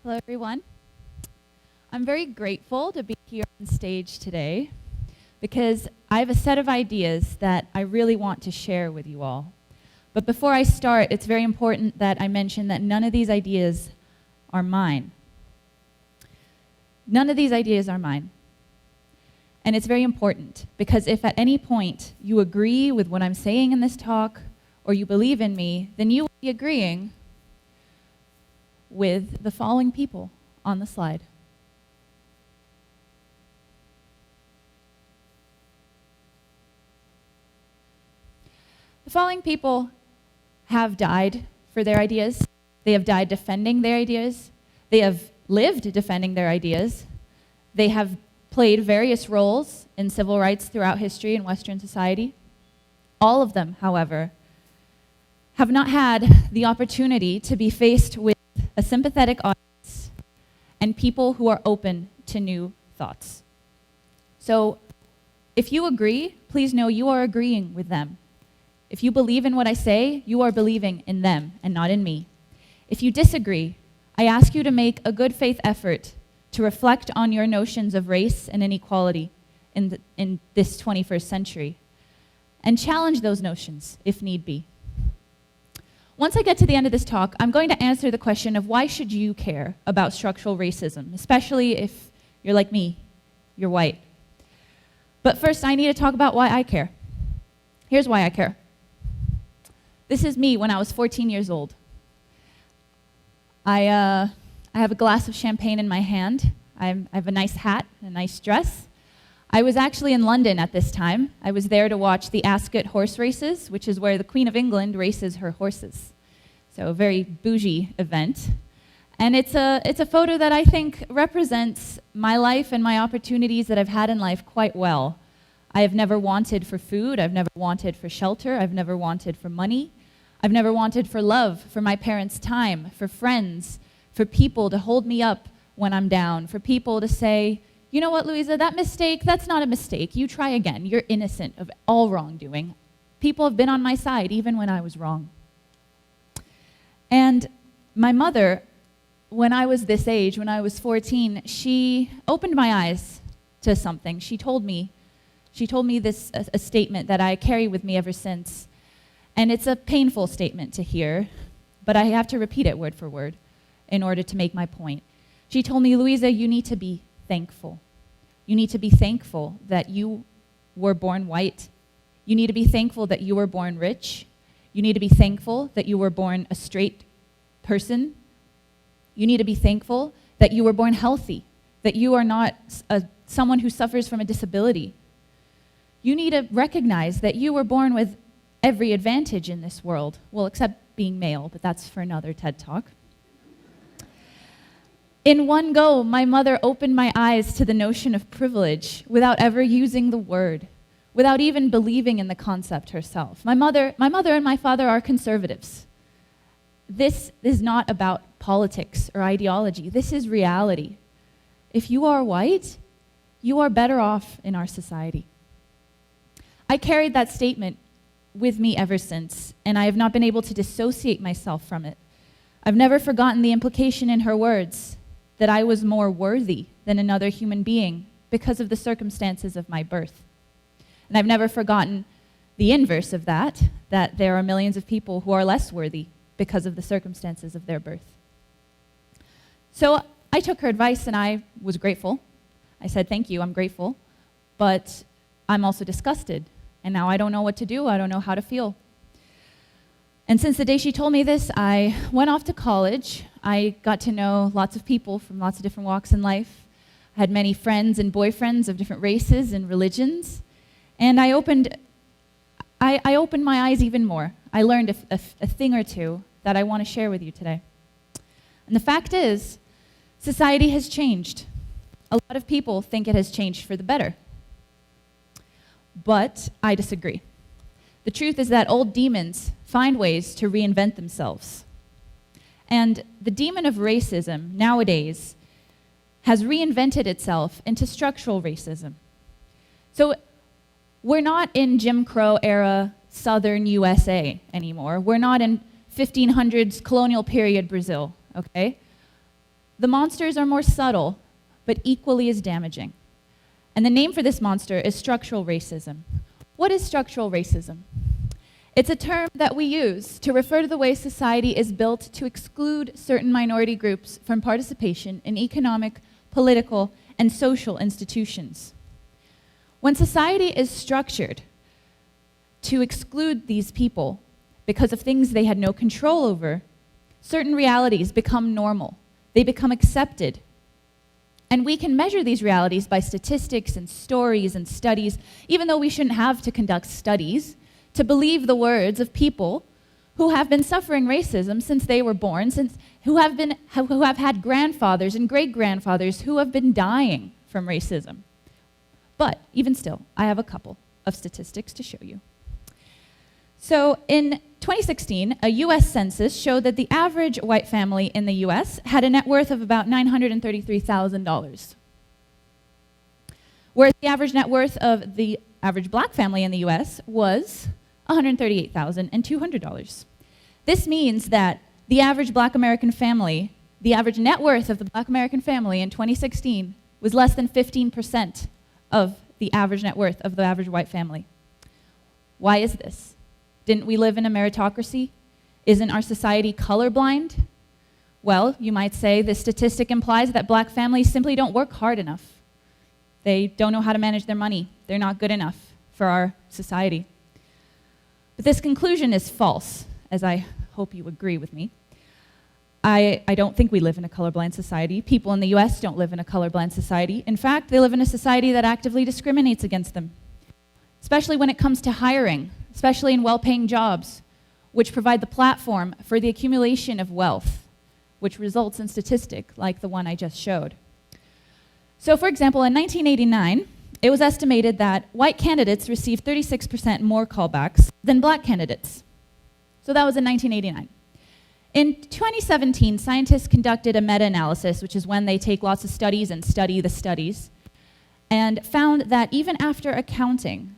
Hello, everyone. I'm very grateful to be here on stage today because I have a set of ideas that I really want to share with you all. But before I start, it's very important that I mention that none of these ideas are mine. None of these ideas are mine. And it's very important because if at any point you agree with what I'm saying in this talk or you believe in me, then you will be agreeing with the following people on the slide. The following people have died for their ideas. They have died defending their ideas. They have lived defending their ideas. They have played various roles in civil rights throughout history in Western society. All of them, however, have not had the opportunity to be faced with a sympathetic audience and people who are open to new thoughts. So if you agree, please know you are agreeing with them. If you believe in what I say, you are believing in them and not in me. If you disagree, I ask you to make a good faith effort to reflect on your notions of race and inequality in this 21st century and challenge those notions if need be. Once I get to the end of this talk, I'm going to answer the question of why should you care about structural racism, especially if you're like me, you're white. But first, I need to talk about why I care. Here's why I care. This is me when I was 14 years old. I have a glass of champagne in my hand. I have a nice hat, a nice dress. I was actually in London at this time. I was there to watch the Ascot horse races, which is where the Queen of England races her horses. So a very bougie event. And it's a photo that I think represents my life and my opportunities that I've had in life quite well. I have never wanted for food. I've never wanted for shelter. I've never wanted for money. I've never wanted for love, for my parents' time, for friends, for people to hold me up when I'm down, for people to say, you know what, Luiza, that mistake, that's not a mistake. You try again. You're innocent of all wrongdoing. People have been on my side even when I was wrong. And my mother, when I was this age, when I was 14, she opened my eyes to something. She told me this, a statement that I carry with me ever since. And it's a painful statement to hear, but I have to repeat it word for word in order to make my point. She told me, Luiza, you need to be thankful. You need to be thankful that you were born white. You need to be thankful that you were born rich. You need to be thankful that you were born a straight person. You need to be thankful that you were born healthy, that you are not someone who suffers from a disability. You need to recognize that you were born with every advantage in this world, well, except being male, but that's for another TED Talk. In one go, my mother opened my eyes to the notion of privilege without ever using the word, without even believing in the concept herself. My mother and my father are conservatives. This is not about politics or ideology. This is reality. If you are white, you are better off in our society. I carried that statement with me ever since, and I have not been able to dissociate myself from it. I've never forgotten the implication in her words that I was more worthy than another human being because of the circumstances of my birth. And I've never forgotten the inverse of that there are millions of people who are less worthy because of the circumstances of their birth. So I took her advice and I was grateful. I said, thank you, I'm grateful, but I'm also disgusted. And now I don't know what to do, I don't know how to feel. And since the day she told me this, I went off to college. I got to know lots of people from lots of different walks in life. I had many friends and boyfriends of different races and religions. And I opened my eyes even more. I learned a thing or two that I want to share with you today. And the fact is, society has changed. A lot of people think it has changed for the better. But I disagree. The truth is that old demons find ways to reinvent themselves. And the demon of racism nowadays has reinvented itself into structural racism. So we're not in Jim Crow era southern USA anymore. We're not in 1500s colonial period Brazil, okay? The monsters are more subtle, but equally as damaging. And the name for this monster is structural racism. What is structural racism? It's a term that we use to refer to the way society is built to exclude certain minority groups from participation in economic, political, and social institutions. When society is structured to exclude these people because of things they had no control over, certain realities become normal. They become accepted. And we can measure these realities by statistics and stories and studies, even though we shouldn't have to conduct studies to believe the words of people who have been suffering racism since they were born, who have had grandfathers and great-grandfathers who have been dying from racism. But even still, I have a couple of statistics to show you. So in 2016, a US census showed that the average white family in the US had a net worth of about $933,000. Whereas the average net worth of the average black family in the US was $138,200. This means that the average black American family, the average net worth of the black American family in 2016 was less than 15% of the average net worth of the average white family. Why is this? Didn't we live in a meritocracy? Isn't our society colorblind? Well, you might say this statistic implies that black families simply don't work hard enough. They don't know how to manage their money. They're not good enough for our society. But this conclusion is false, as I hope you agree with me. I don't think we live in a colorblind society. People in the US don't live in a colorblind society. In fact, they live in a society that actively discriminates against them, especially when it comes to hiring, especially in well-paying jobs, which provide the platform for the accumulation of wealth, which results in statistics like the one I just showed. So for example, in 1989, it was estimated that white candidates received 36% more callbacks than black candidates. So that was in 1989. In 2017, scientists conducted a meta-analysis, which is when they take lots of studies and study the studies, and found that even after accounting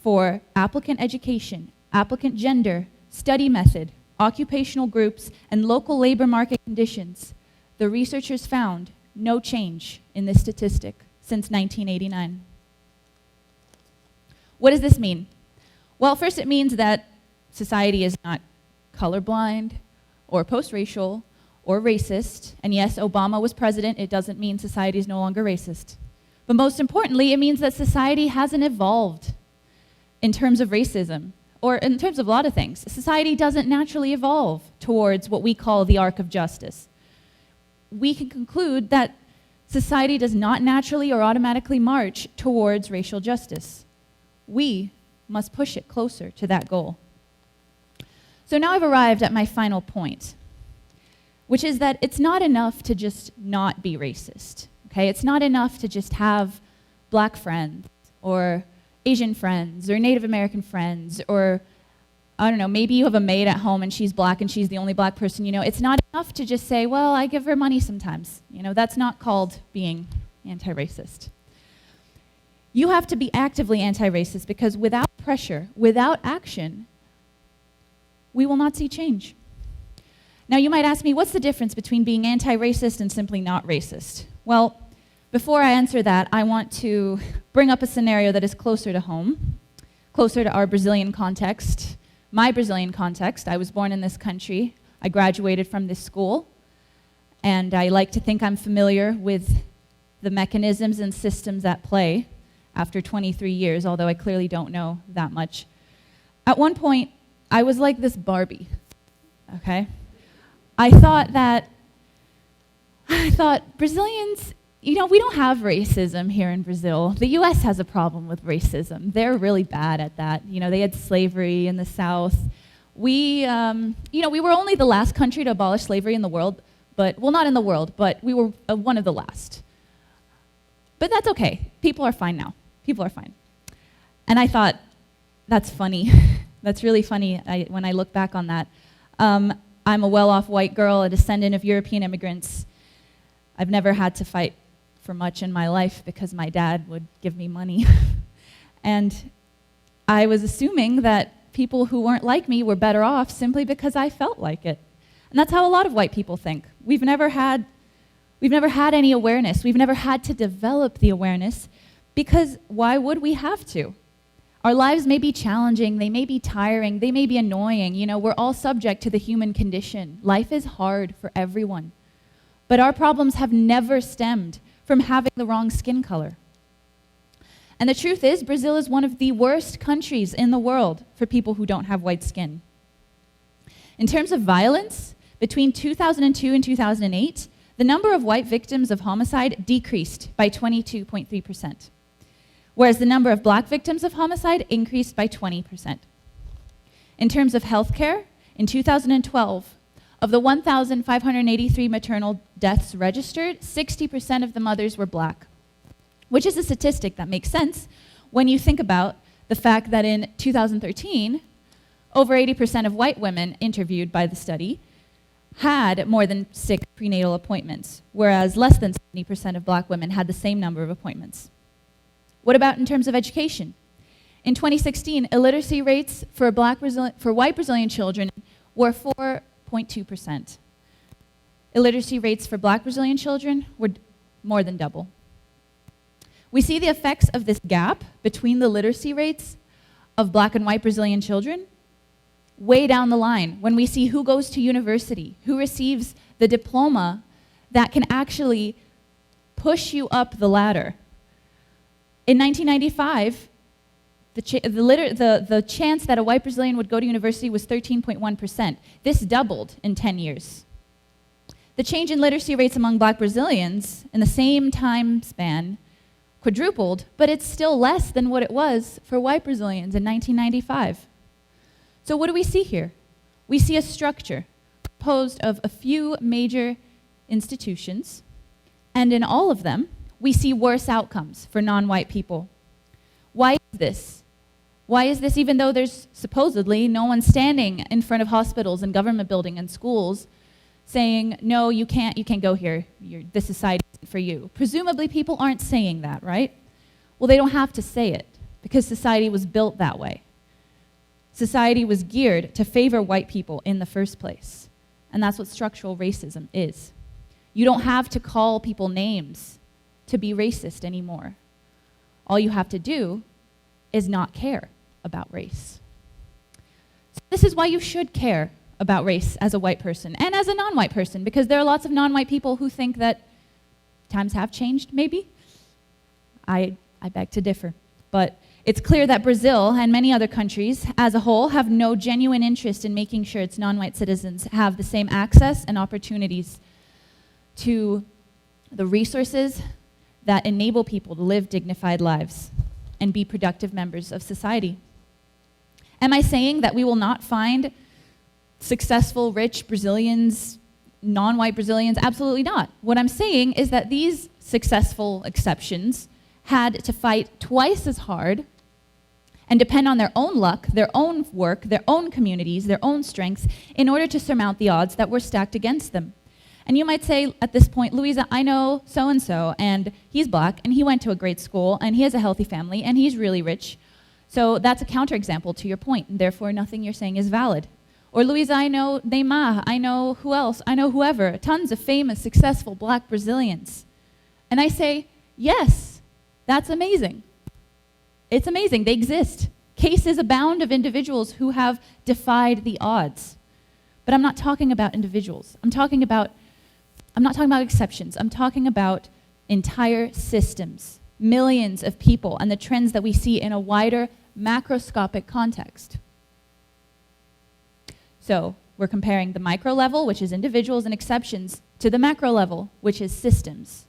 for applicant education, applicant gender, study method, occupational groups, and local labor market conditions, the researchers found no change in this statistic since 1989. What does this mean? Well, first it means that society is not colorblind or post-racial or racist. And yes, Obama was president. It doesn't mean society is no longer racist. But most importantly, it means that society hasn't evolved in terms of racism, or in terms of a lot of things. Society doesn't naturally evolve towards what we call the arc of justice. We can conclude that society does not naturally or automatically march towards racial justice. We must push it closer to that goal. So now I've arrived at my final point, which is that it's not enough to just not be racist, okay? It's not enough to just have black friends or Asian friends or Native American friends, or I don't know, maybe you have a maid at home and she's black and she's the only black person you know. It's not enough to just say, well, I give her money sometimes. You know, that's not called being anti-racist. You have to be actively anti-racist because without pressure, without action, we will not see change. Now you might ask me, what's the difference between being anti-racist and simply not racist? Well, before I answer that, I want to bring up a scenario that is closer to home, closer to our Brazilian context, my Brazilian context. I was born in this country. I graduated from this school, and I like to think I'm familiar with the mechanisms and systems at play after 23 years, although I clearly don't know that much. At one point, I was like this Barbie, okay? I thought Brazilians, you know, we don't have racism here in Brazil. The US has a problem with racism. They're really bad at that. You know, they had slavery in the South. We were only the last country to abolish slavery in the world, well, not in the world, but we were one of the last. But that's okay. People are fine now. People are fine. And I thought, that's funny. That's really funny when I look back on that. I'm a well-off white girl, a descendant of European immigrants. I've never had to fight for much in my life because my dad would give me money. And I was assuming that people who weren't like me were better off simply because I felt like it. And that's how a lot of white people think. We've never had We've never had any awareness. We've never had to develop the awareness because why would we have to? Our lives may be challenging, they may be tiring, they may be annoying. You know, we're all subject to the human condition. Life is hard for everyone. But our problems have never stemmed from having the wrong skin color. And the truth is, Brazil is one of the worst countries in the world for people who don't have white skin. In terms of violence, between 2002 and 2008, the number of white victims of homicide decreased by 22.3%, whereas the number of black victims of homicide increased by 20%. In terms of healthcare, in 2012, of the 1,583 maternal deaths registered, 60% of the mothers were black, which is a statistic that makes sense when you think about the fact that in 2013, over 80% of white women interviewed by the study had more than 6 prenatal appointments, whereas less than 70% of black women had the same number of appointments. What about in terms of education? In 2016, illiteracy rates for white Brazilian children were 4.2%. Illiteracy rates for black Brazilian children were more than double. We see the effects of this gap between the literacy rates of black and white Brazilian children way down the line when we see who goes to university, who receives the diploma that can actually push you up the ladder. In 1995, the chance that a white Brazilian would go to university was 13.1%. This doubled in 10 years. The change in literacy rates among black Brazilians in the same time span quadrupled, but it's still less than what it was for white Brazilians in 1995. So what do we see here? We see a structure composed of a few major institutions, and in all of them, we see worse outcomes for non-white people. Why is this? Why is this even though there's supposedly no one standing in front of hospitals and government buildings and schools saying, no, you can't go here, this society isn't for you. Presumably people aren't saying that, right? Well, they don't have to say it because society was built that way. Society was geared to favor white people in the first place. And that's what structural racism is. You don't have to call people names to be racist anymore. All you have to do is not care about race. So this is why you should care about race as a white person and as a non-white person, because there are lots of non-white people who think that times have changed, maybe. I beg to differ. But it's clear that Brazil and many other countries as a whole have no genuine interest in making sure its non-white citizens have the same access and opportunities to the resources that enable people to live dignified lives and be productive members of society. Am I saying that we will not find successful, rich Brazilians, non-white Brazilians? Absolutely not. What I'm saying is that these successful exceptions had to fight twice as hard and depend on their own luck, their own work, their own communities, their own strengths in order to surmount the odds that were stacked against them. And you might say at this point, Luiza, I know so-and-so, and he's black, and he went to a great school, and he has a healthy family, and he's really rich. So that's a counterexample to your point, and therefore nothing you're saying is valid. Or Luiza, I know Neymar, I know who else, I know whoever, tons of famous, successful black Brazilians. And I say, yes, that's amazing. It's amazing, they exist. Cases abound of individuals who have defied the odds. But I'm not talking about individuals. I'm not talking about exceptions. I'm talking about entire systems, millions of people, and the trends that we see in a wider macroscopic context. So we're comparing the micro level, which is individuals and exceptions, to the macro level, which is systems.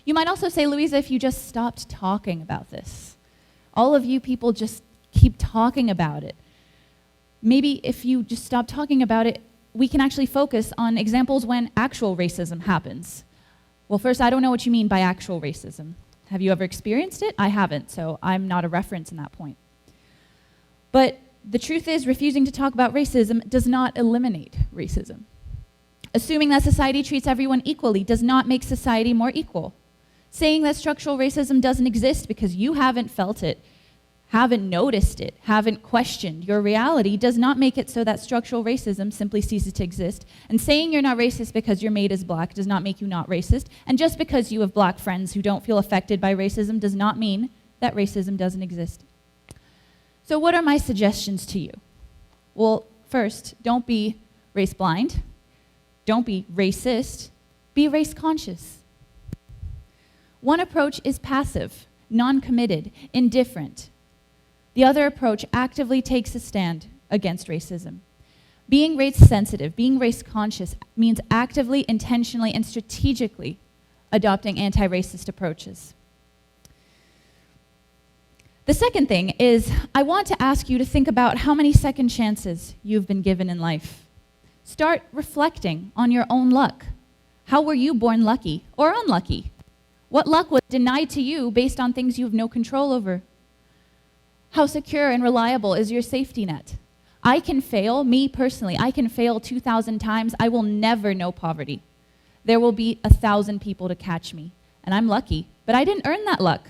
You might also say, Luiza, if you just stopped talking about this, all of you people just keep talking about it. Maybe if you just stop talking about it, we can actually focus on examples when actual racism happens. Well, first, I don't know what you mean by actual racism. Have you ever experienced it? I haven't, so I'm not a reference in that point. But the truth is, refusing to talk about racism does not eliminate racism. Assuming that society treats everyone equally does not make society more equal. Saying that structural racism doesn't exist because you haven't felt it haven't noticed it, haven't questioned your reality, does not make it so that structural racism simply ceases to exist. And saying you're not racist because you're made as black does not make you not racist. And just because you have black friends who don't feel affected by racism does not mean that racism doesn't exist. So what are my suggestions to you? Well, first, don't be race blind. Don't be racist. Be race conscious. One approach is passive, non-committed, indifferent. The other approach actively takes a stand against racism. Being race sensitive, being race conscious means actively, intentionally, and strategically adopting anti-racist approaches. The second thing is, I want to ask you to think about how many second chances you've been given in life. Start reflecting on your own luck. How were you born lucky or unlucky? What luck was denied to you based on things you have no control over? How secure and reliable is your safety net? I can fail, me personally, I can fail 2,000 times. I will never know poverty. There will be 1,000 people to catch me, and I'm lucky, but I didn't earn that luck.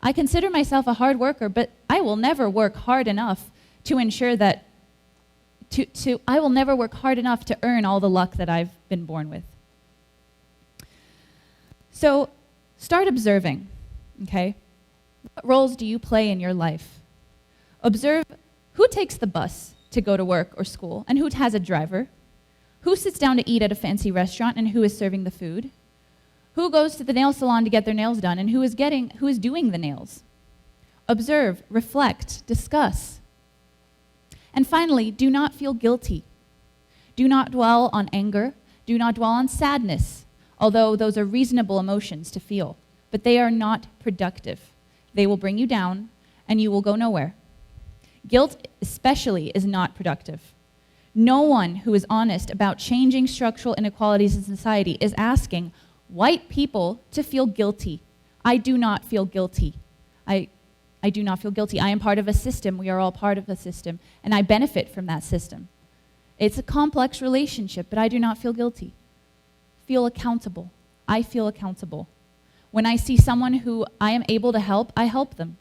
I consider myself a hard worker, but I will never work hard enough to ensure that, I will never work hard enough to earn all the luck that I've been born with. So start observing, okay? What roles do you play in your life? Observe who takes the bus to go to work or school and who has a driver, who sits down to eat at a fancy restaurant and who is serving the food, who goes to the nail salon to get their nails done and who is doing the nails. Observe, reflect, discuss. And finally, do not feel guilty. Do not dwell on anger. Do not dwell on sadness, although those are reasonable emotions to feel, but they are not productive. They will bring you down and you will go nowhere. Guilt especially is not productive. No one who is honest about changing structural inequalities in society is asking white people to feel guilty. I do not feel guilty. I do not feel guilty. I am part of a system. We are all part of a system, and I benefit from that system. It's a complex relationship, but I do not feel guilty. Feel accountable. I feel accountable. When I see someone who I am able to help, I help them.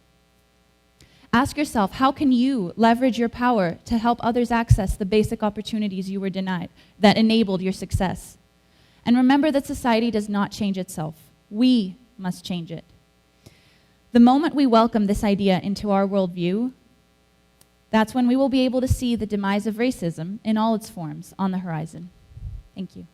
Ask yourself, how can you leverage your power to help others access the basic opportunities you were denied that enabled your success? And remember that society does not change itself. We must change it. The moment we welcome this idea into our worldview, that's when we will be able to see the demise of racism in all its forms on the horizon. Thank you.